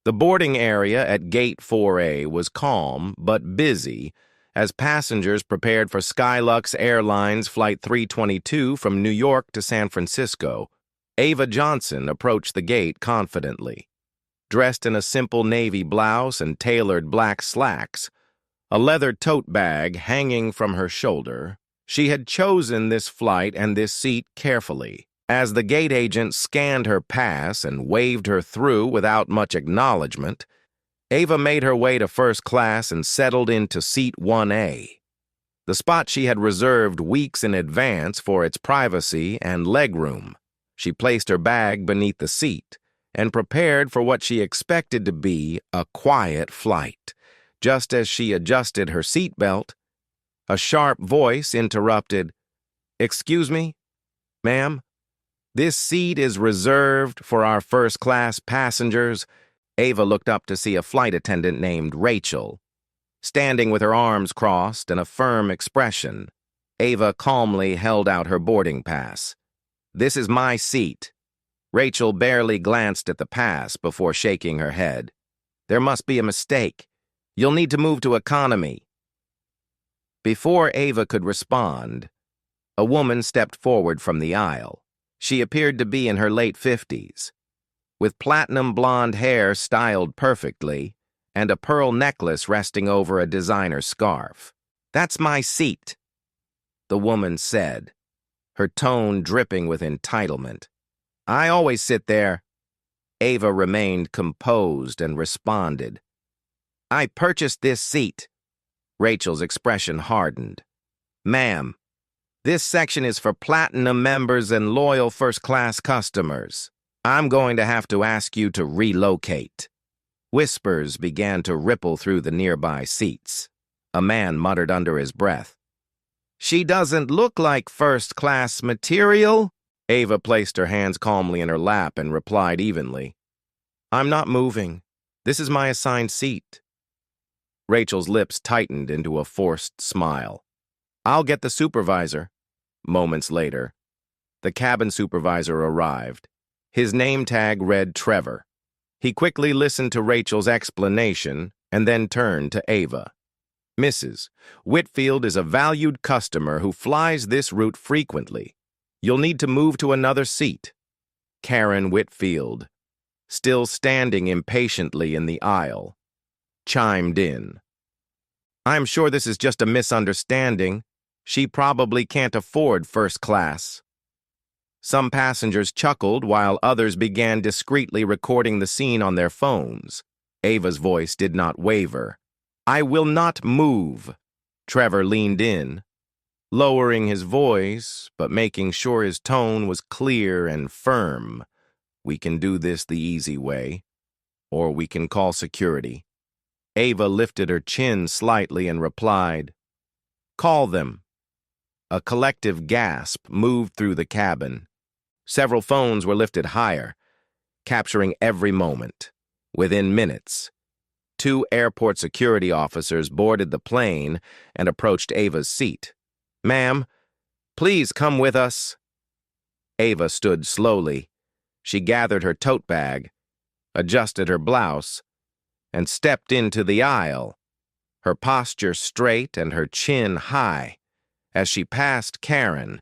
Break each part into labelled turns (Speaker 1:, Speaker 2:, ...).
Speaker 1: The boarding area at Gate 4A was calm but busy as passengers prepared for Skylux Airlines Flight 322 from New York to San Francisco. Ava Johnson approached the gate confidently. Dressed in a simple navy blouse and tailored black slacks, a leather tote bag hanging from her shoulder, she had chosen this flight and this seat carefully. As the gate agent scanned her pass and waved her through without much acknowledgement, Ava made her way to first class and settled into seat 1A, the spot she had reserved weeks in advance for its privacy and legroom. She placed her bag beneath the seat and prepared for what she expected to be a quiet flight. Just as she adjusted her seatbelt, a sharp voice interrupted, "Excuse me, ma'am? This seat is reserved for our first-class passengers." Ava looked up to see a flight attendant named Rachel. Standing with her arms crossed and a firm expression, Ava calmly held out her boarding pass. "This is my seat." Rachel barely glanced at the pass before shaking her head. "There must be a mistake. You'll need to move to economy." Before Ava could respond, a woman stepped forward from the aisle. She appeared to be in her late 50s, with platinum blonde hair styled perfectly and a pearl necklace resting over a designer scarf. "That's my seat," the woman said, her tone dripping with entitlement. "I always sit there." Ava remained composed and responded, "I purchased this seat." Rachel's expression hardened. "Ma'am, this section is for platinum members and loyal first-class customers. I'm going to have to ask you to relocate." Whispers began to ripple through the nearby seats. A man muttered under his breath, "She doesn't look like first-class material." Ava placed her hands calmly in her lap and replied evenly, "I'm not moving. This is my assigned seat." Rachel's lips tightened into a forced smile. "I'll get the supervisor." Moments later, the cabin supervisor arrived. His name tag read Trevor. He quickly listened to Rachel's explanation and then turned to Ava. "Mrs. Whitfield is a valued customer who flies this route frequently. You'll need to move to another seat." Karen Whitfield, still standing impatiently in the aisle, chimed in. "I'm sure this is just a misunderstanding. She probably can't afford first class." Some passengers chuckled while others began discreetly recording the scene on their phones. Ava's voice did not waver. "I will not move." Trevor leaned in, lowering his voice, but making sure his tone was clear and firm. "We can do this the easy way, or we can call security." Ava lifted her chin slightly and replied, "Call them." A collective gasp moved through the cabin. Several phones were lifted higher, capturing every moment. Within minutes, 2 airport security officers boarded the plane and approached Ava's seat. "Ma'am, please come with us." Ava stood slowly. She gathered her tote bag, adjusted her blouse, and stepped into the aisle, her posture straight and her chin high. As she passed Karen,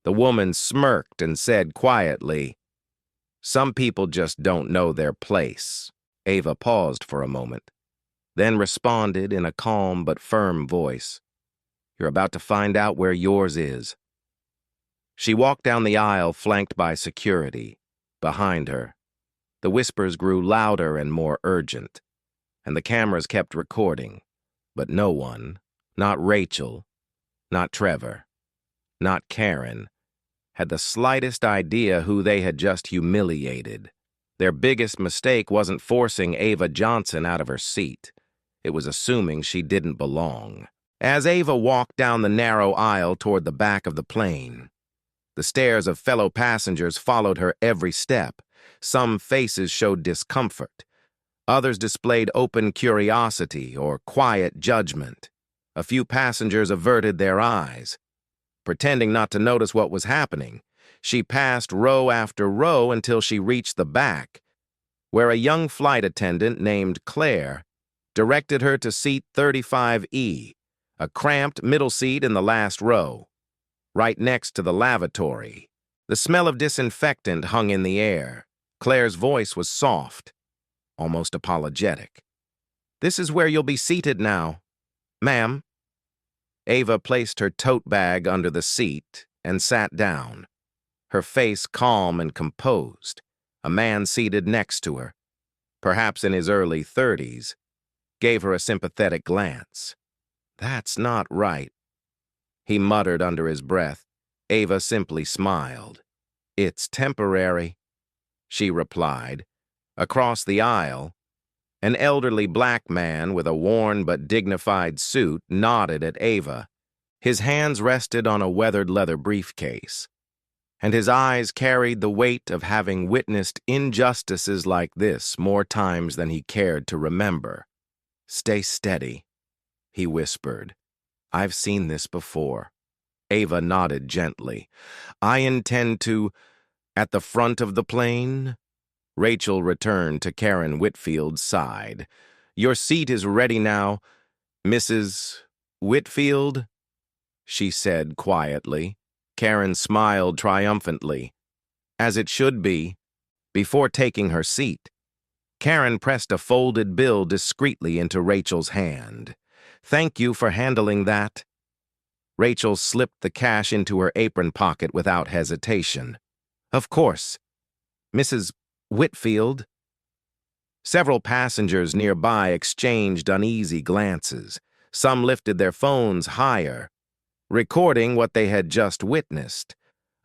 Speaker 1: the woman smirked and said quietly, "Some people just don't know their place." Ava paused for a moment, then responded in a calm but firm voice, "You're about to find out where yours is." She walked down the aisle flanked by security. Behind her, the whispers grew louder and more urgent, and the cameras kept recording, but no one, not Rachel, not Trevor, not Karen, had the slightest idea who they had just humiliated. Their biggest mistake wasn't forcing Ava Johnson out of her seat. It was assuming she didn't belong. As Ava walked down the narrow aisle toward the back of the plane, the stares of fellow passengers followed her every step. Some faces showed discomfort. Others displayed open curiosity or quiet judgment. A few passengers averted their eyes. Pretending not to notice what was happening, she passed row after row until she reached the back. where a young flight attendant named Claire directed her to seat 35E, a cramped middle seat in the last row, right next to the lavatory. The smell of disinfectant hung in the air. Claire's voice was soft, almost apologetic. "This is where you'll be seated now, ma'am." Ava placed her tote bag under the seat and sat down, her face calm and composed. A man seated next to her, perhaps in his early 30s, gave her a sympathetic glance. "That's not right," he muttered under his breath. Ava simply smiled. "It's temporary," she replied. Across the aisle, an elderly black man with a worn but dignified suit nodded at Ava. His hands rested on a weathered leather briefcase, and his eyes carried the weight of having witnessed injustices like this more times than he cared to remember. "Stay steady," he whispered. "I've seen this before." Ava nodded gently. "I intend to—" At the front of the plane, Rachel returned to Karen Whitfield's side. "Your seat is ready now, Mrs. Whitfield," she said quietly. Karen smiled triumphantly. "As it should be." Before taking her seat, Karen pressed a folded bill discreetly into Rachel's hand. "Thank you for handling that." Rachel slipped the cash into her apron pocket without hesitation. "Of course, Mrs. Whitfield." Several passengers nearby exchanged uneasy glances. Some lifted their phones higher, recording what they had just witnessed.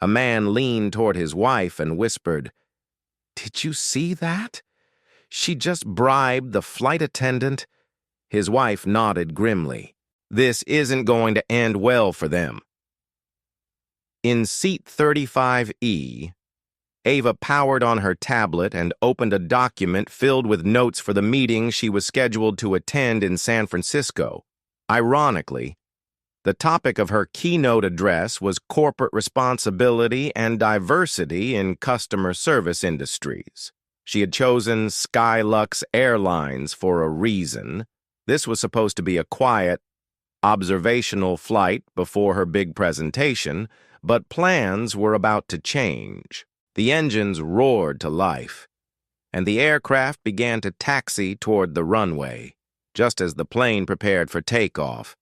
Speaker 1: A man leaned toward his wife and whispered, "Did you see that? She just bribed the flight attendant." His wife nodded grimly. "This isn't going to end well for them." In seat 35E, Ava powered on her tablet and opened a document filled with notes for the meeting she was scheduled to attend in San Francisco. Ironically, the topic of her keynote address was corporate responsibility and diversity in customer service industries. She had chosen Skylux Airlines for a reason. This was supposed to be a quiet, observational flight before her big presentation, but plans were about to change. The engines roared to life, and the aircraft began to taxi toward the runway. Just as the plane prepared for takeoff,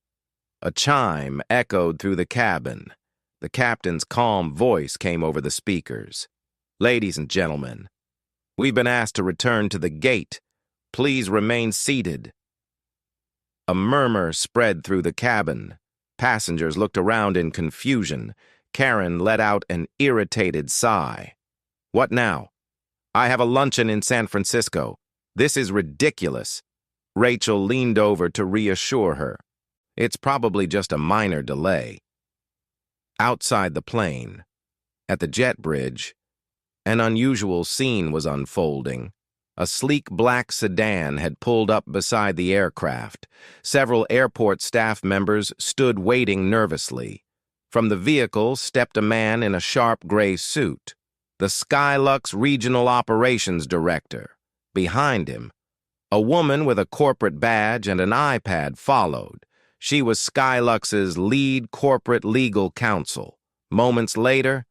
Speaker 1: a chime echoed through the cabin. The captain's calm voice came over the speakers. "Ladies and gentlemen, we've been asked to return to the gate. Please remain seated." A murmur spread through the cabin. Passengers looked around in confusion. Karen let out an irritated sigh. "What now? I have a luncheon in San Francisco. This is ridiculous." Rachel leaned over to reassure her. "It's probably just a minor delay." Outside the plane, at the jet bridge, an unusual scene was unfolding. A sleek black sedan had pulled up beside the aircraft. Several airport staff members stood waiting nervously. From the vehicle stepped a man in a sharp gray suit, the Skylux Regional Operations Director. Behind him, a woman with a corporate badge and an iPad followed. She was Skylux's lead corporate legal counsel. Moments later,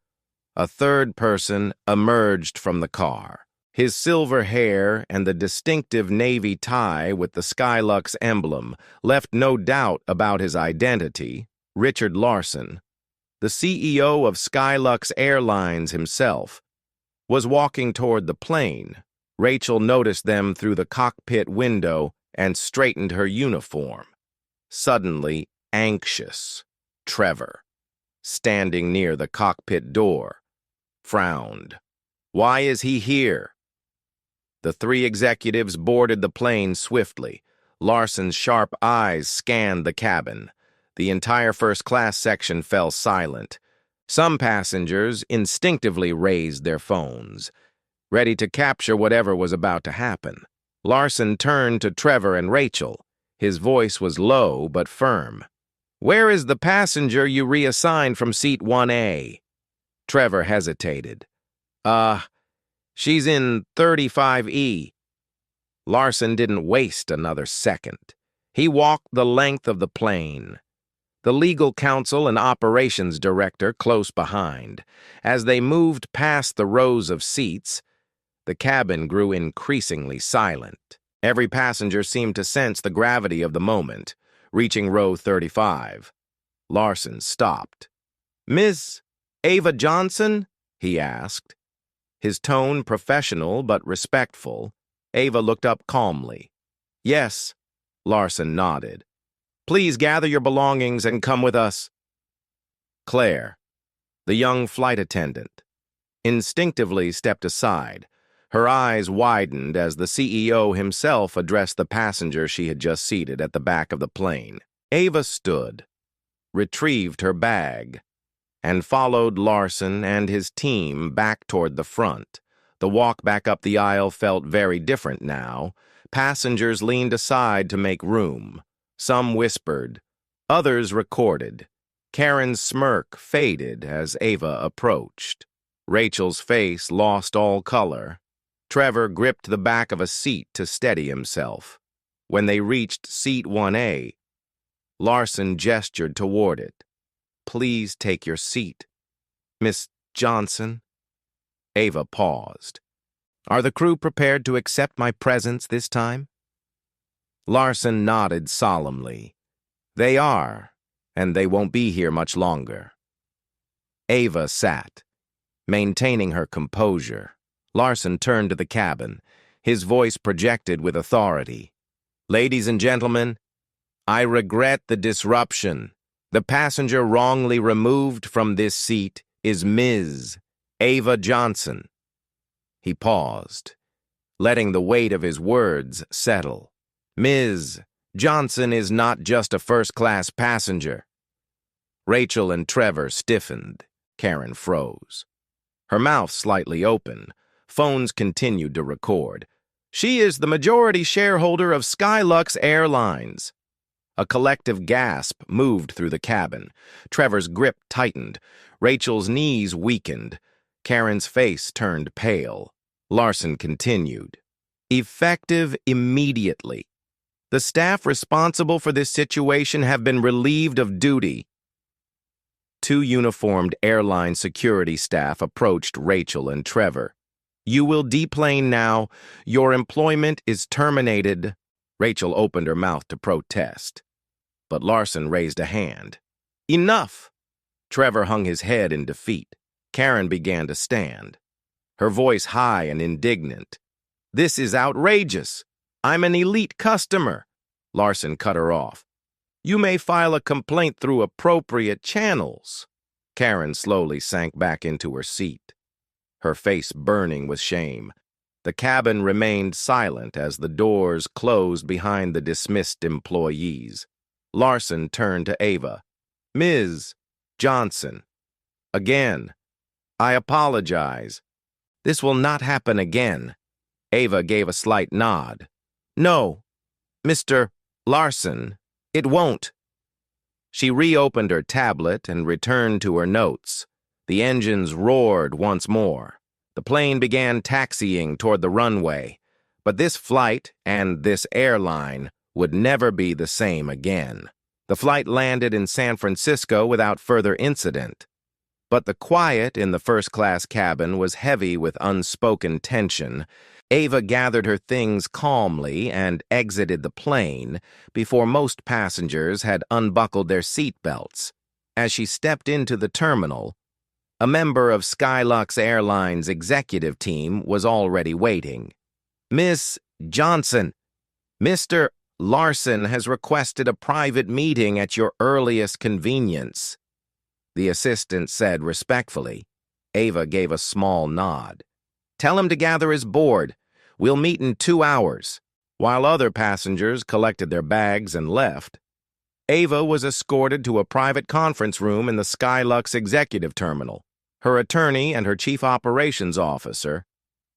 Speaker 1: a third person emerged from the car. His silver hair and the distinctive navy tie with the Skylux emblem left no doubt about his identity. Richard Larson, the CEO of Skylux Airlines himself, was walking toward the plane. Rachel noticed them through the cockpit window and straightened her uniform. Suddenly anxious, Trevor, standing near the cockpit door, frowned. "Why is he here?" The three executives boarded the plane swiftly. Larson's sharp eyes scanned the cabin. The entire first-class section fell silent. Some passengers instinctively raised their phones, ready to capture whatever was about to happen. Larson turned to Trevor and Rachel. His voice was low but firm. "Where is the passenger you reassigned from seat 1A?" Trevor hesitated. She's in 35E. Larson didn't waste another second. He walked the length of the plane, the legal counsel and operations director close behind. As they moved past the rows of seats, the cabin grew increasingly silent. Every passenger seemed to sense the gravity of the moment. Reaching row 35, Larson stopped. "Miss Ava Johnson?" he asked. His tone professional but respectful. Ava looked up calmly. "Yes," Larson nodded. "Please gather your belongings and come with us." Claire, the young flight attendant, instinctively stepped aside. Her eyes widened as the CEO himself addressed the passenger she had just seated at the back of the plane. Ava stood, retrieved her bag, and followed Larson and his team back toward the front. The walk back up the aisle felt very different now. Passengers leaned aside to make room. Some whispered. Others recorded. Karen's smirk faded as Ava approached. Rachel's face lost all color. Trevor gripped the back of a seat to steady himself. When they reached seat 1A, Larson gestured toward it. "Please take your seat, Miss Johnson." Ava paused. "Are the crew prepared to accept my presence this time?" Larson nodded solemnly. "They are, and they won't be here much longer." Ava sat, maintaining her composure. Larson turned to the cabin, his voice projected with authority. "Ladies and gentlemen, I regret the disruption. The passenger wrongly removed from this seat is Ms. Ava Johnson." He paused, letting the weight of his words settle. "Ms. Johnson is not just a first-class passenger." Rachel and Trevor stiffened. Karen froze, her mouth slightly open. Phones continued to record. "She is the majority shareholder of Skylux Airlines." A collective gasp moved through the cabin. Trevor's grip tightened. Rachel's knees weakened. Karen's face turned pale. Larson continued. "Effective immediately. The staff responsible for this situation have been relieved of duty." Two uniformed airline security staff approached Rachel and Trevor. "You will deplane now. Your employment is terminated." Rachel opened her mouth to protest, but Larson raised a hand. "Enough!" Trevor hung his head in defeat. Karen began to stand, her voice high and indignant. "This is outrageous. I'm an elite customer." Larson cut her off. "You may file a complaint through appropriate channels." Karen slowly sank back into her seat, her face burning with shame. The cabin remained silent as the doors closed behind the dismissed employees. Larson turned to Ava. "Ms. Johnson, again, I apologize. This will not happen again." Ava gave a slight nod. "No, Mr. Larson, it won't." She reopened her tablet and returned to her notes. The engines roared once more. The plane began taxiing toward the runway. But this flight and this airline would never be the same again. The flight landed in San Francisco without further incident. But the quiet in the first-class cabin was heavy with unspoken tension. Ava gathered her things calmly and exited the plane before most passengers had unbuckled their seat belts. As she stepped into the terminal, a member of Skylux Airlines' executive team was already waiting. "Miss Johnson, Mr. Larson has requested a private meeting at your earliest convenience," the assistant said respectfully. Ava gave a small nod. "Tell him to gather his board. We'll meet in 2 hours." While other passengers collected their bags and left, Ava was escorted to a private conference room in the Skylux executive terminal. Her attorney and her chief operations officer,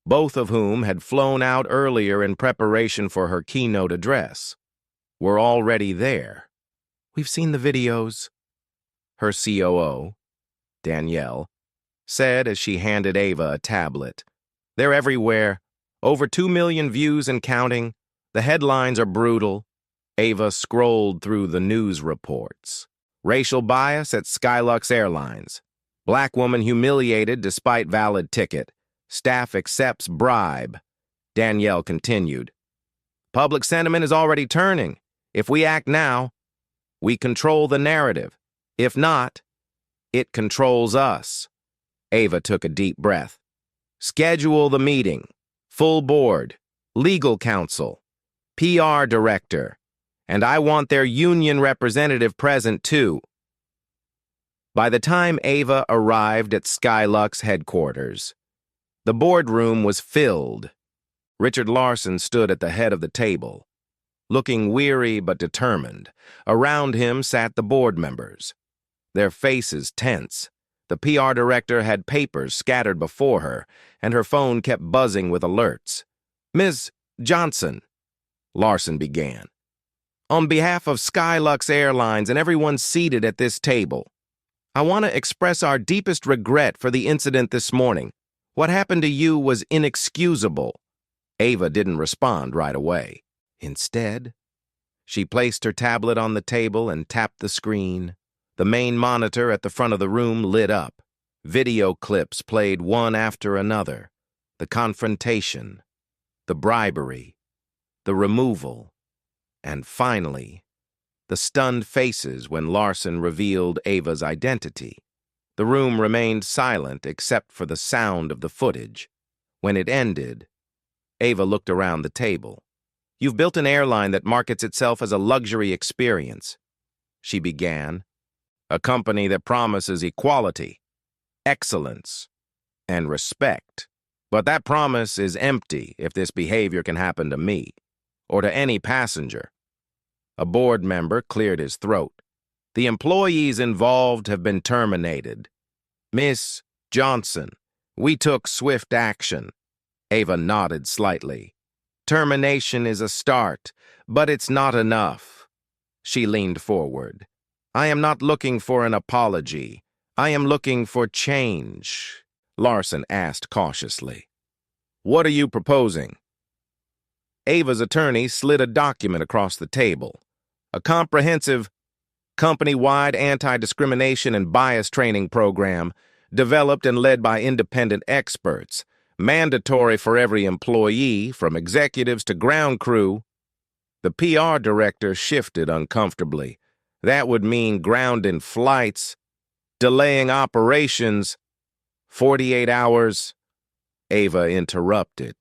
Speaker 1: both of whom had flown out earlier in preparation for her keynote address, were already there. "We've seen the videos," her COO, Danielle, said as she handed Ava a tablet. They're everywhere. Over 2 million views and counting. The headlines are brutal. Ava scrolled through the news reports. Racial bias at Skylux Airlines. Black woman humiliated despite valid ticket. Staff accepts bribe. Danielle continued. Public sentiment is already turning. If we act now, we control the narrative. If not, it controls us. Ava took a deep breath. Schedule the meeting. Full board. Legal counsel. PR director. And I want their union representative present too. By the time Ava arrived at Skylux headquarters, the boardroom was filled. Richard Larson stood at the head of the table, looking weary but determined. Around him sat the board members, their faces tense. The PR director had papers scattered before her, and her phone kept buzzing with alerts. Ms. Johnson, Larson began. On behalf of Skylux Airlines and everyone seated at this table, I want to express our deepest regret for the incident this morning. What happened to you was inexcusable. Ava didn't respond right away. Instead, she placed her tablet on the table and tapped the screen. The main monitor at the front of the room lit up. Video clips played one after another. The confrontation, the bribery, the removal, and finally, the stunned faces when Larson revealed Ava's identity. The room remained silent except for the sound of the footage. When it ended, Ava looked around the table. You've built an airline that markets itself as a luxury experience, she began. A company that promises equality, excellence, and respect. But that promise is empty if this behavior can happen to me, or to any passenger. A board member cleared his throat. The employees involved have been terminated. Miss Johnson, we took swift action. Ava nodded slightly. Termination is a start, but it's not enough. She leaned forward. I am not looking for an apology. I am looking for change, Larson asked cautiously. What are you proposing? Ava's attorney slid a document across the table. A comprehensive, company-wide anti-discrimination and bias training program developed and led by independent experts, mandatory for every employee, from executives to ground crew. The PR director shifted uncomfortably. That would mean grounding flights, delaying operations. 48 hours, Ava interrupted.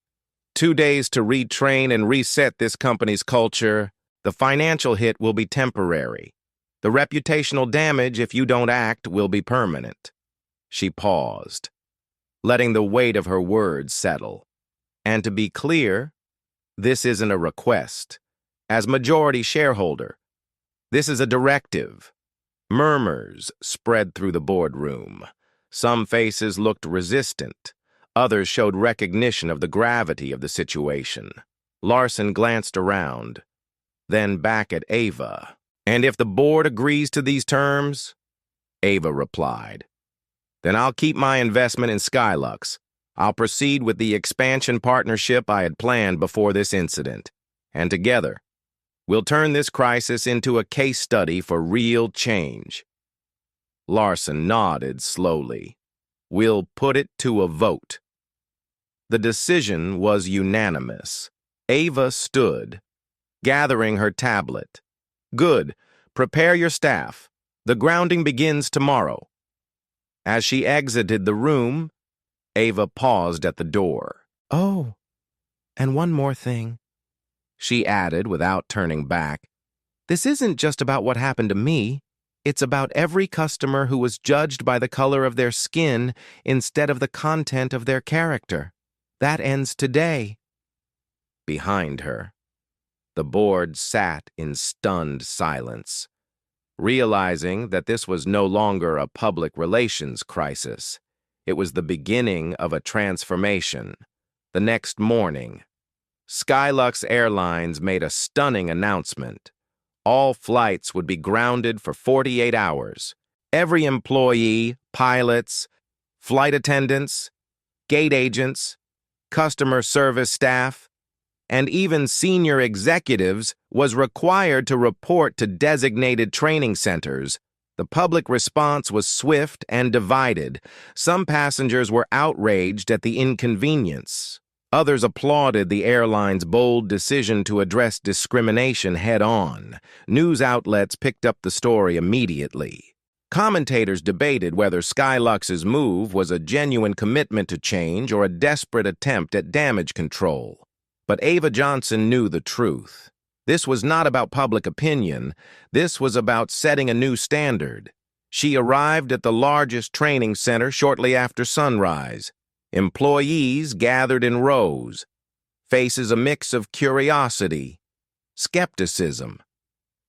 Speaker 1: 2 days to retrain and reset this company's culture. The financial hit will be temporary. The reputational damage, if you don't act, will be permanent. She paused, letting the weight of her words settle. And to be clear, this isn't a request. As majority shareholder, this is a directive. Murmurs spread through the boardroom. Some faces looked resistant. Others showed recognition of the gravity of the situation. Larson glanced around, then back at Ava. And if the board agrees to these terms? Ava replied. Then I'll keep my investment in Skylux. I'll proceed with the expansion partnership I had planned before this incident. And together, we'll turn this crisis into a case study for real change. Larson nodded slowly. We'll put it to a vote. The decision was unanimous. Ava stood, gathering her tablet. Good. Prepare your staff. The grounding begins tomorrow. As she exited the room, Ava paused at the door. Oh, and one more thing, she added without turning back. This isn't just about what happened to me. It's about every customer who was judged by the color of their skin instead of the content of their character. That ends today. Behind her, the board sat in stunned silence, realizing that this was no longer a public relations crisis. It was the beginning of a transformation. The next morning, Skylux Airlines made a stunning announcement. All flights would be grounded for 48 hours. Every employee, pilots, flight attendants, gate agents, customer service staff, and even senior executives was required to report to designated training centers. The public response was swift and divided. Some passengers were outraged at the inconvenience. Others applauded the airline's bold decision to address discrimination head-on. News outlets picked up the story immediately. Commentators debated whether Skylux's move was a genuine commitment to change or a desperate attempt at damage control. But Ava Johnson knew the truth. This was not about public opinion. This was about setting a new standard. She arrived at the largest training center shortly after sunrise. Employees gathered in rows, faces a mix of curiosity, skepticism,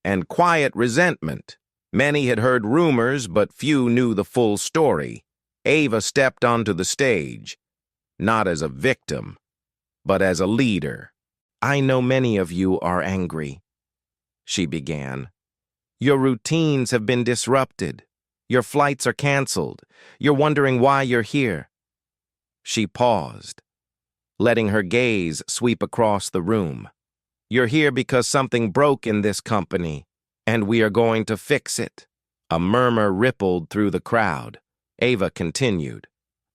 Speaker 1: and quiet resentment. Many had heard rumors, but few knew the full story. Ava stepped onto the stage, not as a victim, but as a leader. "I know many of you are angry," she began. "Your routines have been disrupted. Your flights are canceled. You're wondering why you're here." She paused, letting her gaze sweep across the room. "You're here because something broke in this company, and we are going to fix it." A murmur rippled through the crowd. Ava continued.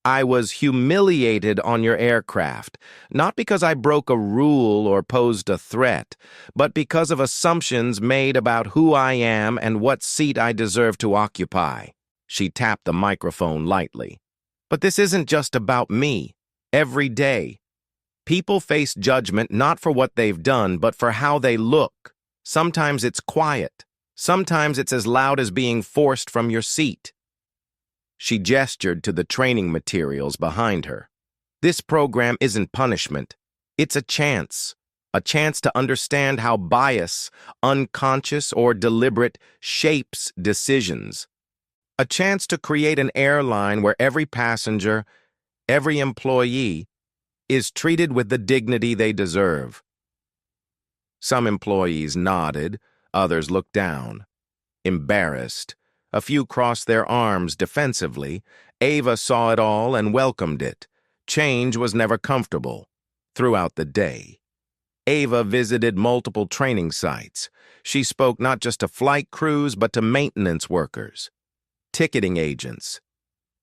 Speaker 1: "I was humiliated on your aircraft, not because I broke a rule or posed a threat, but because of assumptions made about who I am and what seat I deserve to occupy." She tapped the microphone lightly. "But this isn't just about me. Every day, people face judgment not for what they've done, but for how they look. Sometimes it's quiet. Sometimes it's as loud as being forced from your seat." She gestured to the training materials behind her. "This program isn't punishment. It's a chance to understand how bias, unconscious or deliberate, shapes decisions. A chance to create an airline where every passenger, every employee, is treated with the dignity they deserve." Some employees nodded, others looked down, embarrassed. A few crossed their arms defensively. Ava saw it all and welcomed it. Change was never comfortable. Throughout the day, Ava visited multiple training sites. She spoke not just to flight crews, but to maintenance workers, ticketing agents,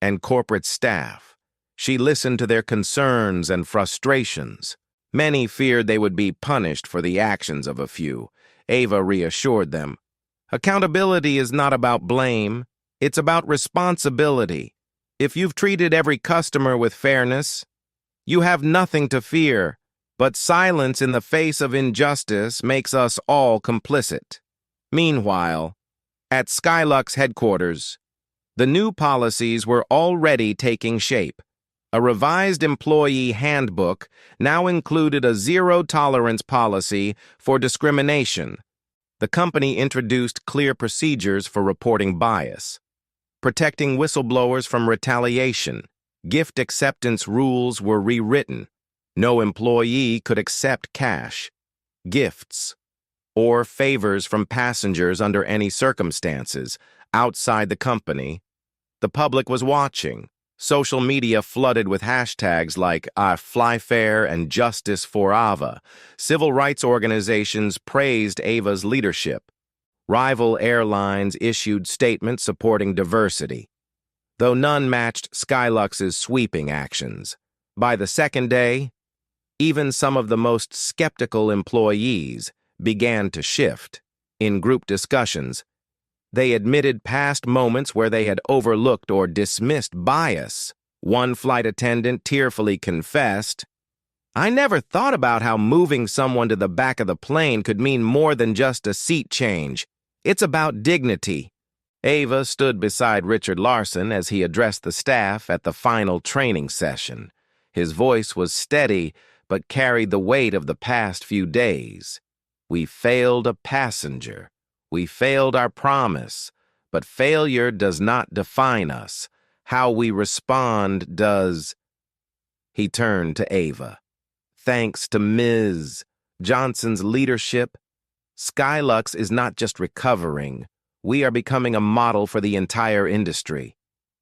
Speaker 1: and corporate staff. She listened to their concerns and frustrations. Many feared they would be punished for the actions of a few. Ava reassured them. Accountability is not about blame. It's about responsibility. If you've treated every customer with fairness, you have nothing to fear. But silence in the face of injustice makes us all complicit. Meanwhile, at Skylux headquarters, the new policies were already taking shape. A revised employee handbook now included a zero-tolerance policy for discrimination. The company introduced clear procedures for reporting bias, protecting whistleblowers from retaliation. Gift acceptance rules were rewritten. No employee could accept cash, gifts, or favors from passengers under any circumstances outside the company. The public was watching. Social media flooded with hashtags like I Fly Fair and Justice for Ava. Civil rights organizations praised Ava's leadership. Rival airlines issued statements supporting diversity, though none matched Skylux's sweeping actions. By the second day, even some of the most skeptical employees began to shift. In group discussions, they admitted past moments where they had overlooked or dismissed bias. One flight attendant tearfully confessed, "I never thought about how moving someone to the back of the plane could mean more than just a seat change. It's about dignity." Ava stood beside Richard Larson as he addressed the staff at the final training session. His voice was steady, but carried the weight of the past few days. "We failed a passenger. We failed our promise, but failure does not define us. How we respond does." He turned to Ava. "Thanks to Ms. Johnson's leadership, Skylux is not just recovering. We are becoming a model for the entire industry."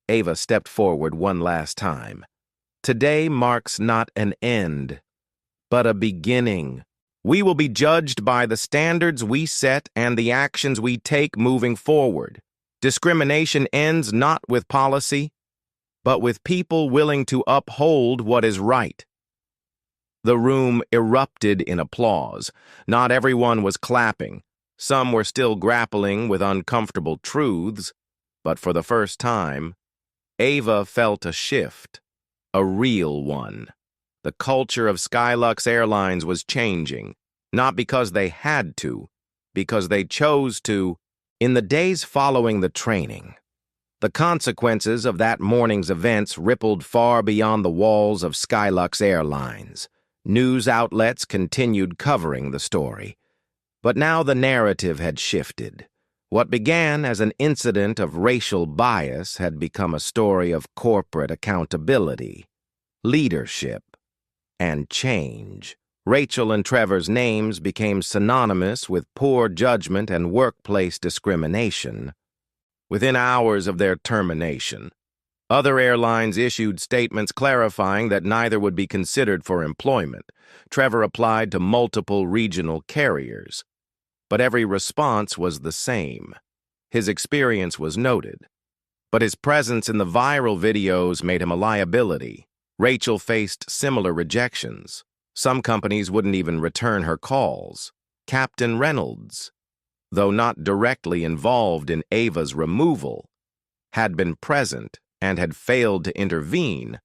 Speaker 1: Ava stepped forward one last time. Today marks not an end, but a beginning. We will be judged by the standards we set and the actions we take moving forward. Discrimination ends not with policy, but with people willing to uphold what is right. The room erupted in applause. Not everyone was clapping. Some were still grappling with uncomfortable truths, but for the first time, Ava felt a shift, a real one. The culture of Skylux Airlines was changing, not because they had to, because they chose to. In the days following the training, the consequences of that morning's events rippled far beyond the walls of Skylux Airlines. News outlets continued covering the story. But now the narrative had shifted. What began as an incident of racial bias had become a story of corporate accountability, leadership, and change. Rachel and Trevor's names became synonymous with poor judgment and workplace discrimination. Within hours of their termination, other airlines issued statements clarifying that neither would be considered for employment. Trevor applied to multiple regional carriers, but every response was the same. His experience was noted, but his presence in the viral videos made him a liability. Rachel faced similar rejections. Some companies wouldn't even return her calls. Captain Reynolds, though not directly involved in Ava's removal, had been present and had failed to intervene.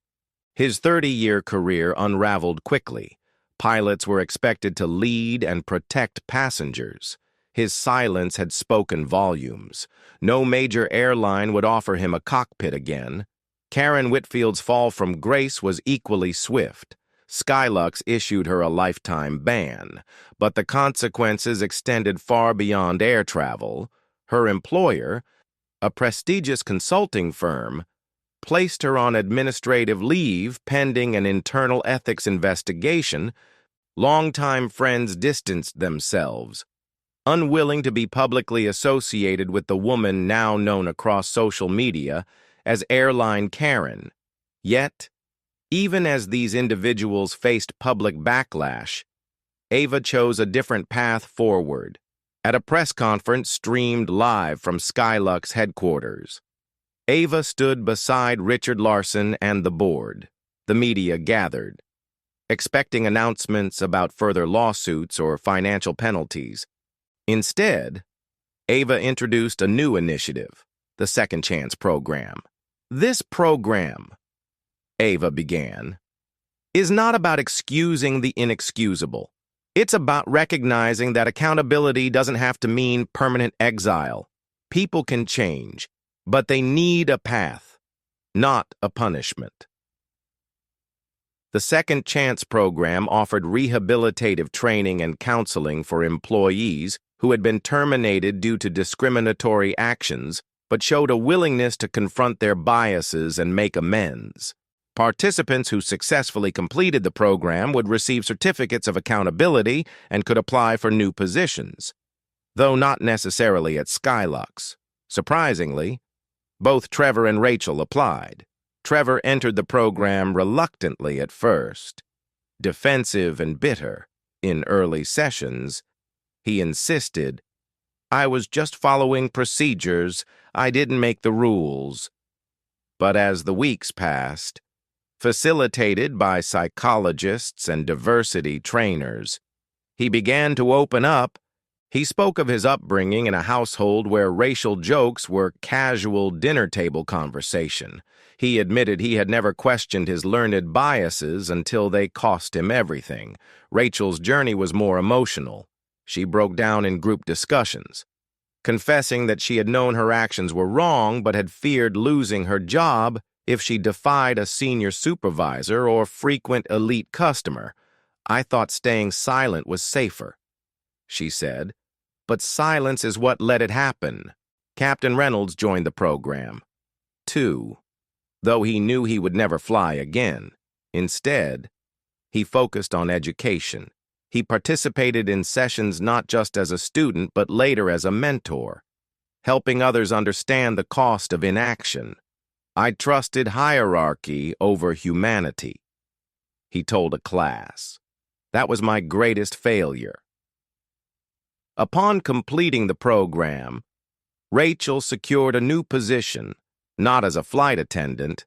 Speaker 1: His 30-year career unraveled quickly. Pilots were expected to lead and protect passengers. His silence had spoken volumes. No major airline would offer him a cockpit again. Karen Whitfield's fall from grace was equally swift. Skylux issued her a lifetime ban, but the consequences extended far beyond air travel. Her employer, a prestigious consulting firm, placed her on administrative leave pending an internal ethics investigation. Longtime friends distanced themselves, unwilling to be publicly associated with the woman now known across social media as Airline Karen. Yet, even as these individuals faced public backlash, Ava chose a different path forward. At a press conference streamed live from Skylux headquarters, Ava stood beside Richard Larson and the board. The media gathered, expecting announcements about further lawsuits or financial penalties. Instead, Ava introduced a new initiative, the Second Chance Program. This program, Ava began, is not about excusing the inexcusable. It's about recognizing that accountability doesn't have to mean permanent exile. People can change, but they need a path, not a punishment. The Second Chance Program offered rehabilitative training and counseling for employees who had been terminated due to discriminatory actions but showed a willingness to confront their biases and make amends. Participants who successfully completed the program would receive certificates of accountability and could apply for new positions, though not necessarily at Skylux. Surprisingly, both Trevor and Rachel applied. Trevor entered the program reluctantly at first. Defensive and bitter, in early sessions, he insisted, "I was just following procedures. I didn't make the rules." But as the weeks passed, facilitated by psychologists and diversity trainers, he began to open up. He spoke of his upbringing in a household where racial jokes were casual dinner table conversation. He admitted he had never questioned his learned biases until they cost him everything. Rachel's journey was more emotional. She broke down in group discussions, confessing that she had known her actions were wrong but had feared losing her job if she defied a senior supervisor or frequent elite customer. "I thought staying silent was safer," she said, "but silence is what let it happen." Captain Reynolds joined the program, too, though he knew he would never fly again. Instead, he focused on education. He participated in sessions not just as a student but later as a mentor, helping others understand the cost of inaction. I trusted hierarchy over humanity, he told a class. That was my greatest failure. Upon completing the program, Rachel secured a new position, not as a flight attendant,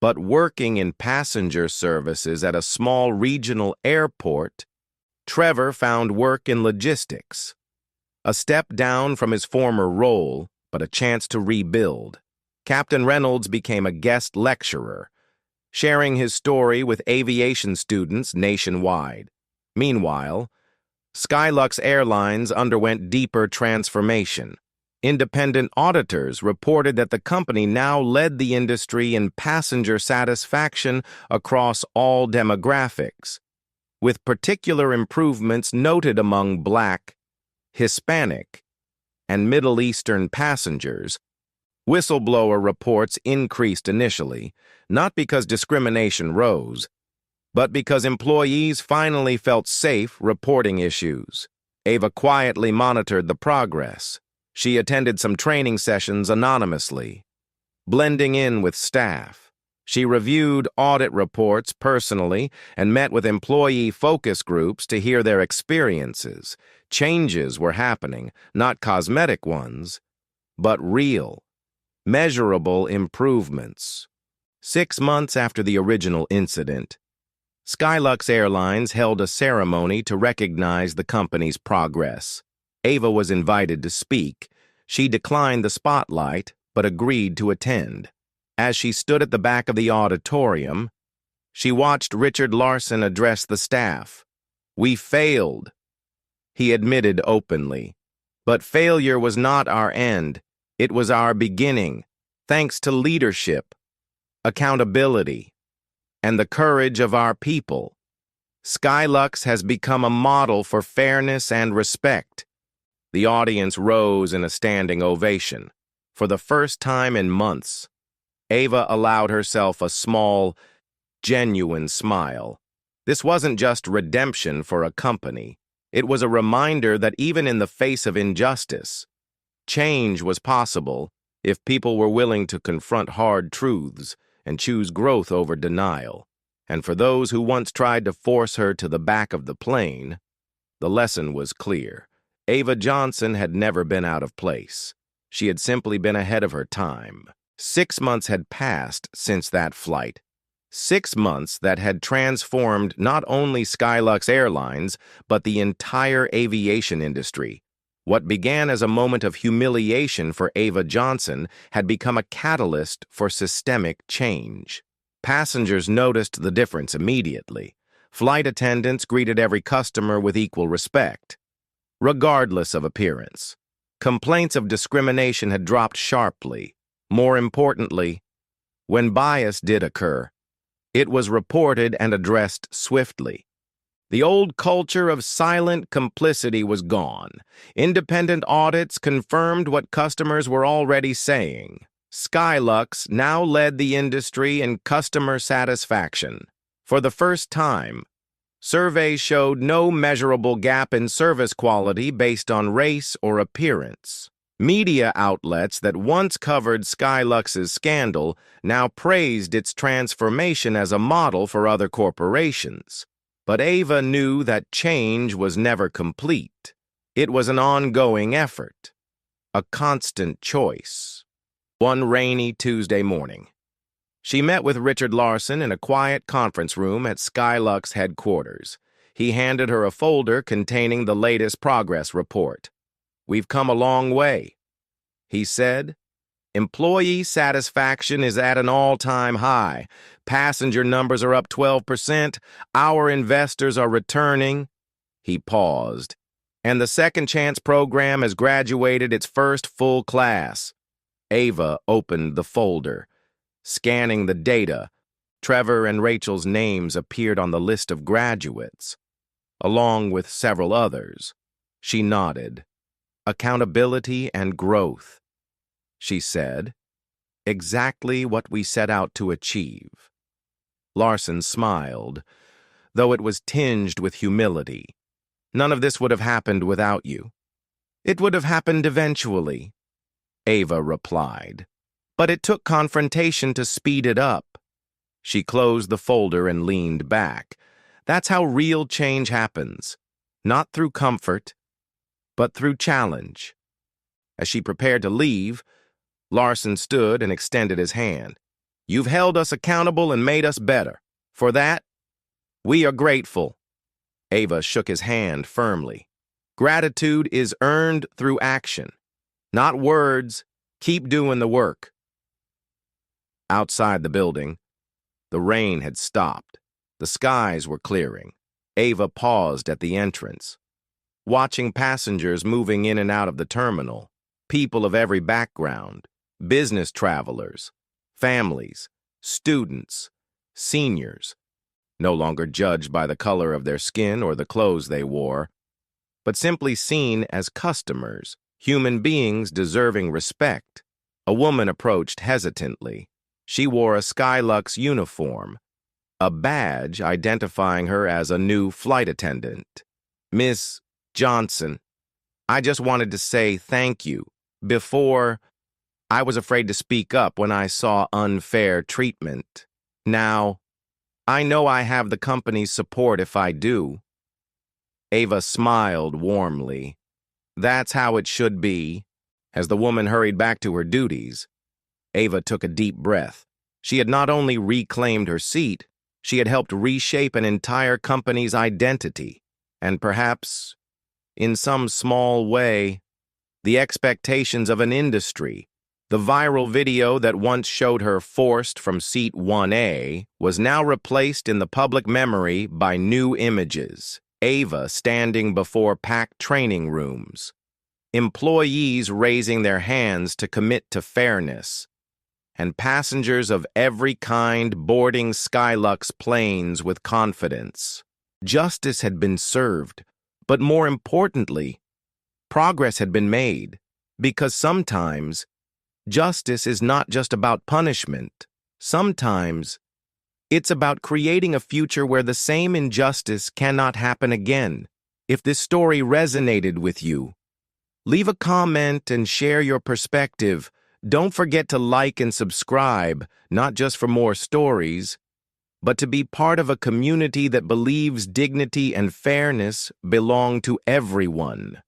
Speaker 1: but working in passenger services at a small regional airport. Trevor found work in logistics, a step down from his former role, but a chance to rebuild. Captain Reynolds became a guest lecturer, sharing his story with aviation students nationwide. Meanwhile, Skylux Airlines underwent deeper transformation. Independent auditors reported that the company now led the industry in passenger satisfaction across all demographics, with particular improvements noted among Black, Hispanic, and Middle Eastern passengers. Whistleblower reports increased initially, not because discrimination rose, but because employees finally felt safe reporting issues. Ava quietly monitored the progress. She attended some training sessions anonymously, blending in with staff. She reviewed audit reports personally and met with employee focus groups to hear their experiences. Changes were happening, not cosmetic ones, but real, measurable improvements. 6 months after the original incident, Skylux Airlines held a ceremony to recognize the company's progress. Ava was invited to speak. She declined the spotlight, but agreed to attend. As she stood at the back of the auditorium, she watched Richard Larson address the staff. "We failed," he admitted openly. "But failure was not our end. It was our beginning, thanks to leadership, accountability, and the courage of our people. Skylux has become a model for fairness and respect." The audience rose in a standing ovation. For the first time in months, Ava allowed herself a small, genuine smile. This wasn't just redemption for a company. It was a reminder that even in the face of injustice, change was possible if people were willing to confront hard truths and choose growth over denial. And for those who once tried to force her to the back of the plane, the lesson was clear. Ava Johnson had never been out of place. She had simply been ahead of her time. 6 months had passed since that flight. 6 months that had transformed not only Skylux Airlines, but the entire aviation industry. What began as a moment of humiliation for Ava Johnson had become a catalyst for systemic change. Passengers noticed the difference immediately. Flight attendants greeted every customer with equal respect, regardless of appearance. Complaints of discrimination had dropped sharply. More importantly, when bias did occur, it was reported and addressed swiftly. The old culture of silent complicity was gone. Independent audits confirmed what customers were already saying. Skylux now led the industry in customer satisfaction. For the first time, surveys showed no measurable gap in service quality based on race or appearance. Media outlets that once covered Skylux's scandal now praised its transformation as a model for other corporations. But Ava knew that change was never complete. It was an ongoing effort, a constant choice. One rainy Tuesday morning, she met with Richard Larson in a quiet conference room at Skylux headquarters. He handed her a folder containing the latest progress report. "We've come a long way," he said. "Employee satisfaction is at an all-time high. Passenger numbers are up 12%. Our investors are returning." He paused. "And the Second Chance program has graduated its first full class." Ava opened the folder. Scanning the data, Trevor and Rachel's names appeared on the list of graduates, along with several others. She nodded. "Accountability and growth," she said. "Exactly what we set out to achieve." Larson smiled, though it was tinged with humility. "None of this would have happened without you." "It would have happened eventually," Ava replied. But it took confrontation to speed it up. She closed the folder and leaned back. That's how real change happens. Not through comfort, but through challenge. As she prepared to leave, Larson stood and extended his hand. You've held us accountable and made us better. For that, we are grateful. Ava shook his hand firmly. Gratitude is earned through action, not words. Keep doing the work. Outside the building, the rain had stopped. The skies were clearing. Ava paused at the entrance, watching passengers moving in and out of the terminal, people of every background, business travelers, families, students, seniors, no longer judged by the color of their skin or the clothes they wore, but simply seen as customers, human beings deserving respect. A woman approached hesitantly. She wore a Skylux uniform, a badge identifying her as a new flight attendant. Miss Johnson, I just wanted to say thank you. Before, I was afraid to speak up when I saw unfair treatment. Now, I know I have the company's support if I do. Ava smiled warmly. That's how it should be. As the woman hurried back to her duties, Ava took a deep breath. She had not only reclaimed her seat, she had helped reshape an entire company's identity, and perhaps, in some small way, the expectations of an industry. The viral video that once showed her forced from seat 1A was now replaced in the public memory by new images. Ava standing before packed training rooms, employees raising their hands to commit to fairness, and passengers of every kind boarding Skylux planes with confidence. Justice had been served, but more importantly, progress had been made, because sometimes justice is not just about punishment. Sometimes it's about creating a future where the same injustice cannot happen again. If this story resonated with you, leave a comment and share your perspective. Don't forget to like and subscribe, not just for more stories, but to be part of a community that believes dignity and fairness belong to everyone.